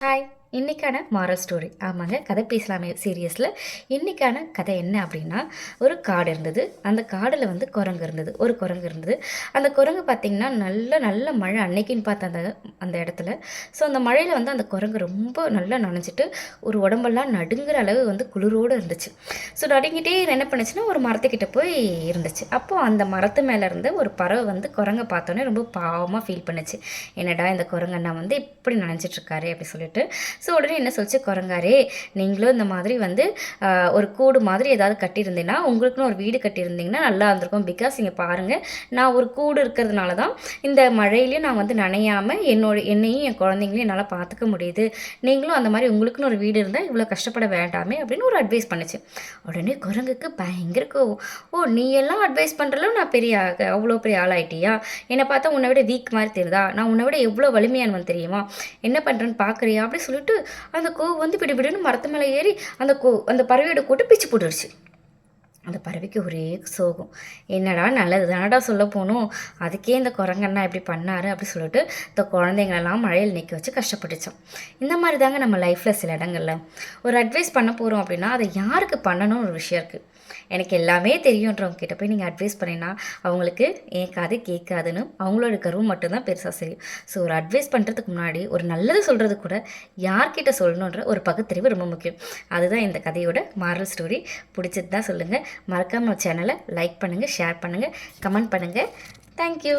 Hi! இன்னைக்கான moral story. ஆமாங்க. கதை பேசலாமே சீரியஸில் இன்னைக்கான கதை என்ன அப்படின்னா, ஒரு காடு இருந்தது. அந்த காடில் வந்து குரங்கு இருந்தது. ஒரு குரங்கு இருந்தது. அந்த குரங்கு பார்த்தீங்கன்னா, நல்ல நல்ல மழை அன்னைக்குன்னு பார்த்த அந்த அந்த இடத்துல. ஸோ அந்த மழையில் வந்து அந்த குரங்கு ரொம்ப நல்லா நனைஞ்சிட்டு, ஒரு உடம்பெல்லாம் நடுங்குற அளவு வந்து குளிரோடு இருந்துச்சு. ஸோ நடுங்கிட்டே என்ன பண்ணுச்சுன்னா, ஒரு மரத்துக்கிட்ட போய் இருந்துச்சு. அப்போது அந்த மரத்து மேலே இருந்த ஒரு பறவை வந்து குரங்கை பார்த்தோன்னே ரொம்ப பாவமாக ஃபீல் பண்ணுச்சு. என்னடா இந்த குரங்கண்ணா வந்து இப்படி நனைஞ்சிட்ருக்காரு அப்படி சொல்லிட்டு. ஸோ உடனே என்ன சொல்லிச்சு, குரங்காரே நீங்களும் இந்த மாதிரி வந்து ஒரு கூடு மாதிரி ஏதாவது கட்டியிருந்தீங்கன்னா, உங்களுக்குன்னு ஒரு வீடு கட்டியிருந்தீங்கன்னா நல்லா இருந்திருக்கும். பிகாஸ் இங்கே பாருங்கள், நான் ஒரு கூடு இருக்கிறதுனால தான் இந்த மழையிலையும் நான் வந்து நனையாமல் என்னையும் என் குழந்தைங்களையும் என்னால் பார்த்துக்க முடியுது. நீங்களும் அந்த மாதிரி உங்களுக்குன்னு ஒரு வீடு இருந்தால் இவ்வளோ கஷ்டப்பட வேண்டாமே அப்படின்னு ஒரு அட்வைஸ் பண்ணுச்சு. உடனே குரங்குக்கு பயங்கர கோவம். ஓ, நீ எல்லாம் அட்வைஸ் பண்ணுறலும் நான் அவ்வளோ பெரிய ஆளாயிட்டியா? என்னை பார்த்தா உன்னை விட வீக் மாதிரி தெரியுதா? நான் உன்னை விட எவ்வளோ வலிமையானவன் தெரியுமா? என்ன பண்ணுறேன்னு பார்க்குறியா அப்படி சொல்லிட்டு அந்த வந்து விடுவிடுன்னு மரத்து மேலே ஏறி அந்த பறவையோட கூட்டு பிச்சு போட்டுருச்சு. அந்த பறவைக்கு ஒரே சோகம். என்னடா நல்லது தானடா சொல்ல போகணும், அதுக்கே இந்த குரங்கண்ணா இப்படி பண்ணாரு அப்படி சொல்லிட்டு இந்த குழந்தைங்களெல்லாம் மழையில் நிற்க வச்சு கஷ்டப்பட்டுச்சோம். இந்த மாதிரி தாங்க நம்ம லைஃப்பில் சில இடங்களில் ஒரு அட்வைஸ் பண்ண போகிறோம் அப்படின்னா அதை யாருக்கு பண்ணணும்னு ஒரு விஷயம் இருக்குது. எனக்கு எல்லாமே தெரியுன்றவங்க கிட்ட போய் நீங்கள் அட்வைஸ் பண்ணினா அவங்களுக்கு என் காது கேட்காதுன்னு அவங்களோட கருவு மட்டும்தான் பெருசாக செய்யும். ஸோ ஒரு அட்வைஸ் பண்ணுறதுக்கு முன்னாடி ஒரு நல்லது சொல்கிறது கூட யார்கிட்ட சொல்லணுன்ற ஒரு பகுத்தறிவு ரொம்ப முக்கியம். அதுதான் இந்த கதையோட மாரல் ஸ்டோரி. பிடிச்சது தான் சொல்லுங்கள். மறக்காமல் சேனலை லைக் பண்ணுங்கள், ஷேர் பண்ணுங்கள், கமெண்ட் பண்ணுங்கள். தேங்க்யூ.